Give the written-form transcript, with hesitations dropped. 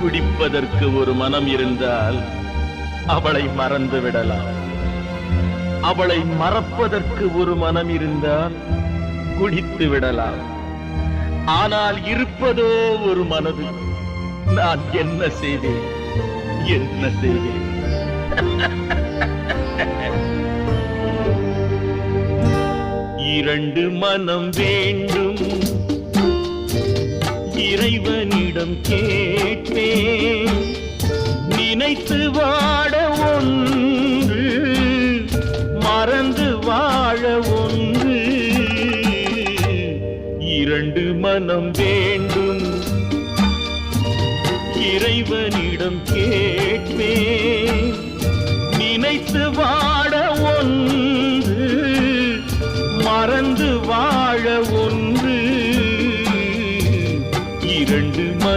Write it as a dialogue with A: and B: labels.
A: குடிப்பதற்கு ஒரு மனம் இருந்தால் அவளை மறந்து விடலாம். அவளை மறப்பதற்கு ஒரு மனம் இருந்தால் குடித்து விடலாம். ஆனால் இருப்பதோ ஒரு மனது. நான் என்ன செய்வேன், என்ன செய்வேன்? இரண்டு மனம் வேண்டும், இறைவனிடம் கேட்பேன். நினைத்து வாழ ஒன்று, மறந்து வாழ ஒன்று. இரண்டு மனம் வேண்டும், இறைவனிடம் கேட்பேன். நினைத்து வாழ